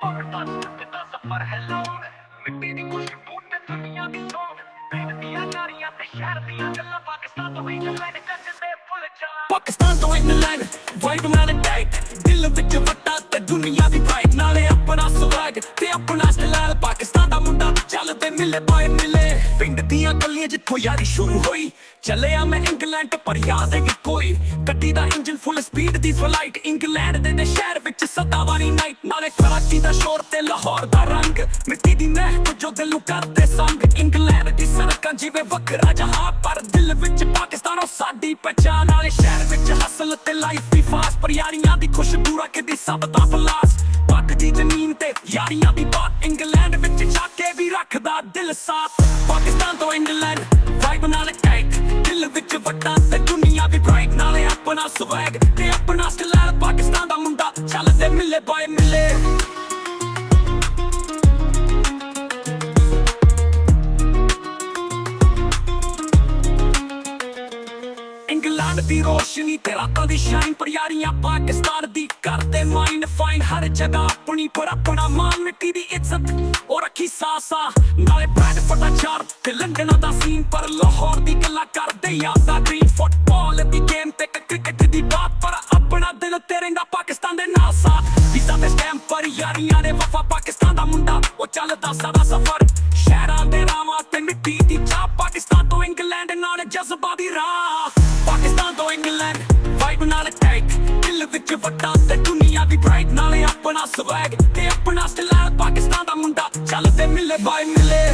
ਦਾ ਸਫਰ ਹੈ ਲੌਂਗ ਮਿੱਟੀ ਦੀ ਖੁਸ਼ਬੂ ਤੇ ਦੁਨੀਆ ਦੀ ਸੌਂਗ ਪਿੰਡ ਦੀਆਂ ਨਾਰੀਆਂ ਤੇ ਸ਼ਹਿਰ ਦੀਆਂ ਗੱਲਾਂ ਪਾਕਿਸਤਾਨ ਤੋਂ ਇੰਗਲੈਂਡ ਕੱਢਦੇ ਫੁੱਲ ਚਾਅ ਪਾਕਿਸਤਾਨ ਤੋਂ ਇੰਗਲੈਂਡ ਵਾਈਬ ਨਾਲ ਟਾਈਟ ਦਿਲ ਵਿੱਚ ਵੱਟਾ ਤੇ ਦੁਨੀਆ ਦੀ ਪ੍ਰਾਈਡ ਨਾਲੇ ਆਪਣਾ ਸਵੈਗ ਤੇ ਆਪਣਾ ਸਟਾਈਲ ਪਾਕਿਸਤਾਨ ਦਾ ਮੁੰਡਾ ਚੱਲਦੇ ਮਿਲੇ ਬਾਏ ਮਿਲੇ ਪਿੰਡ ਦੀਆਂ ਗਲੀਆਂ ਜਿੱਥੋਂ ਯਾਰੀ ਸ਼ੁਰੂ ਹੋਈ ਚੱਲਿਆ ਮੈਂ ਇੰਗਲੈਂਡ ਪਰ ਯਾਦ ਹੈ ਕਿ ਕੋਈ ਗੱਡੀ ਦਾ ਇੰਜਨ ਫੁੱਲ ਸਪੀਡ ਦੀ ਫਲਾਈਟ ਇੰਗਲੈਂਡ ਦੇ ਸ਼ਹਿਰ ਵਿੱਚ ਸਦਾਵਾਰੀ ਨਾਈਟ ਨਾਲੇ ਕਰਾਚੀ ਦਾ ਸ਼ੋਰ ਤੇ ਲਾਹੌਰ ਦਾ ਰੰਗ ਮਿੱਟੀ ਦੀ ਮਹਿਕ ਜੋ ਦਿਲ ਨੂੰ ਕਰਦੇ ਸੰਗ ਇੰਗਲੈਂਡ ਦੀ ਸੜਕਾਂ ਜਿਵੇਂ ਵੱਖਰਾ ਜਹਾਂ ਪਰ ਦਿਲ ਵਿੱਚ ਪਾਕਿਸਤਾਨ ਉਹ ਸਾਡੀ ਪਛਾਣ ਨਾਲੇ ਸ਼ਹਿਰ ਵਿੱਚ ਹਸਲ ਤੇ ਲਾਈਫ ਵੀ ਫਾਸਟ ਪਰ ਯਾਰੀਆਂ ਦੀ ਖੁਸ਼ਬੂ ਰੱਖਦੀ ਸਭ ਦਾ ਪਲਾਸ ਪੱਕ ਦੀ ਜ਼ਮੀਨ ਤੇ ਯਾਰੀਆਂ ਦੀ ਬਾਤ ਇੰਗਲੈਂਡ ਵਿੱਚ ਜਾ ਕੇ ਵੀ ਰੱਖਦਾ ਦਿਲ ਸਾਥ ਪਾਕਿਸਤਾਨ ਤੋਂ ਇੰਗਲੈਂਡ ਵਾਈਬ ਨਾਲ ਟਾਈਟ ਦਿਲ ਵਿੱਚ ਵੱਟਾ ਤੇ ਦੁਨੀਆ ਵੀ ਬ੍ਰਾਈਟ ਨਾਲੇ ਆਪਣਾ ਸਵੈਗ ਤੇ ਆਪਣਾ ਸਟਾਈਲ ਪਾਕਿਸਤਾਨ ਦਾ ਮੁੰਡਾ ਚੱਲਦੇ ਮਿਲੇ ਬਾਏ ਮਿਲੇ ਇੰਗਲੈਂਡ ਦੀ ਰੋਸ਼ਨੀ ਤੇ ਰਾਤਾਂ ਦੀ ਸ਼ਾਈਨ ਪਰ ਯਾਰੀਆਂ ਪਾਕਿਸਤਾਨ ਦੀ ਕਰਦੇ ਮਾਈਂਡ ਫਾਈਨ ਹਰ ਜਗ੍ਹਾ ਆਪਣੀ ਪਰ ਆਪਣਾ ਮਾਨ ਮਿੱਟੀ ਦੀ ਇੱਜ਼ਤ ਉਹ ਰੱਖੀ ਸਾਸਾ ਨਾਲੇ ਬ੍ਰੈਡਫੋਰਡ ਦਾ ਚਾਰ ਤੇ ਲੰਡਨ ਦਾ ਸੀਨ ਪਰ ਲਾਹੌਰ ਦੀ ਗੱਲਾਂ ਕਰਦੇ ਯਾਦ ਦਾ ਗ੍ਰੀਨ ਫੁੱਟਬਾਲ ਦੀ ਗੇਮ ਤੇ ਕ੍ਰਿਕਟ ਦੀ ਬਾਤ ਪਰ ਆਪਣਾ ਦਿਲ ਤੇ ਰਹਿੰਦਾ ਪਾਕਿਸਤਾਨ ਦੇ ਨਾਲ ਸਾਥ ਵੀਜ਼ਾ ਤੇ ਸਟੈਂਪ ਪਰ ਯਾਰੀਆਂ ਨੇ ਵਫਾ ਪਾਕਿਸਤਾਨ ਦਾ ਮੁੰਡਾ ਉਹ ਚੱਲਦਾ ਸਾਡਾ ਸਫਰ ਸ਼ਹਿਰਾਂ ਦੇ ਰਾਵਾਂ ਤੇ ਮਿੱਟੀ ਦੀ ਚਾਹ ਪਾਕਿਸਤਾਨ ਤੋਂ ਇੰਗਲੈਂਡ ਨਾਲ ਜਜ਼ਬਾ ਦੀ ਰਾਹ ਪਾਕਿਸਤਾਨ ਤੋਂ ਇੰਗਲੈਂਡ ਵਾਈਬ ਨਾਲ ਟਾਈਟ ਦਿਲ ਵਿੱਚ ਵੱਟਾ ਤੇ ਦੁਨੀਆ ਦੀ ਬ੍ਰਾਈਟ ਨਾਲੇ ਆਪਣਾ ਸਵੈਗ ਤੇ ਆਪਣਾ ਸਟਾਈਲ ਪਾਕਿਸਤਾਨ ਦਾ ਮੁੰਡਾ ਚੱਲਦੇ ਮਿਲੇ ਬਾਏ ਮਿਲੇ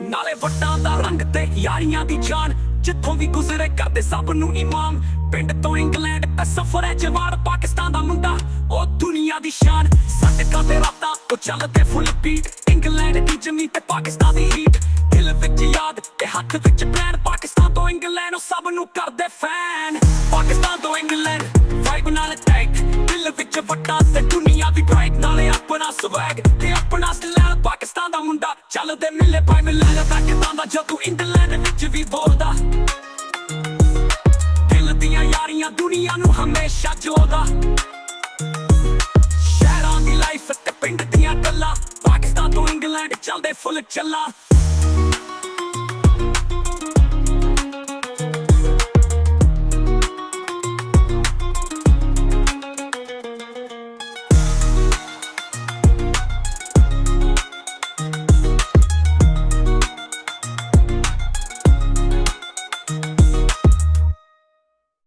ਨਾਲੇ ਵੱਟਾਂ ਦਾ ਰੰਗ ਤੇ ਯਾਰੀਆਂ ਦੀ ਜਾਨ ਜਿੱਥੋਂ ਵੀ ਗੁਜ਼ਰੇ ਕਰਦੇ ਸਭ ਨੂੰ ਇਮਾਮ ਪਿੰਡ ਤੋਂ ਇੰਗਲੈਂਡ ਦਾ ਸਫਰ ਹੈ ਜਵਾਨ ਪਾਕਿਸਤਾਨ ਦਾ ਮੁੰਡਾ ਉਹ ਦੁਨੀਆ ਦੀ ਸ਼ਾਨ ਸੜਕਾਂ ਤੇ ਰਾਤਾਂ ਉਹ ਚੱਲਦੇ ਫੁੱਲ ਬੀਟ ਇੰਗਲੈਂਡ ਦੀ ਜ਼ਮੀਨ ਤੇ ਪਾਕਿਸਤਾਨ ਦੀ ਹੀਟ ਦਿਲ ਵਿੱਚ ਯਾਦ ਤੇ ਹੱਥ ਵਿੱਚ ਪਲਾਨ ਪਾਕਿਸਤਾਨ ਤੋਂ ਇੰਗਲੈਂਡ ਉਹ ਸਭ ਨੂੰ ਕਰਦੇ ਫੈਨ ਪਾਕਿਸਤਾਨ ਤੋਂ ਇੰਗਲੈਂਡ ਵਾਈਬ ਨਾਲ ਟਾਈਟ ਦਿਲ ਵਿੱਚ ਵੱਟਾ ਤੇ ਦੁਨੀਆ ਦੀ ਬ੍ਰਾਈਟ ਨਾਲੇ ਆਪਣਾ ਸਵੈਗ ਤੇ ਆਪਣਾ ਸਟਾਈਲ ਪਾਕਿਸਤਾਨ ਦਾ ਮੁੰਡਾ ਚੱਲਦੇ ਮਿਲੇ ਬਾਏ ਮਿਲੇ ਪਾਕਿਸਤਾਨ ਦਾ ਜਦੋਂ ਇੰਗਲੈਂਡ ਵਿੱਚ ਵੀ ਬੋਲਦਾ ਦਿਲ ਦੀਆਂ ਯਾਰੀਆਂ ਦੁਨੀਆ ਨੂੰ ਹਮੇਸ਼ਾ ਜੋੜਦਾ ਸ਼ਹਿਰਾਂ ਦੀ ਲਾਈਫ ਤੇ ਪਿੰਡ ਦੀਆਂ ਗੱਲਾਂ ਪਾਕਿਸਤਾਨ ਤੋਂ ਇੰਗਲੈਂਡ ਚੱਲਦੇ ਫੁੱਲ ਚੱਲਾ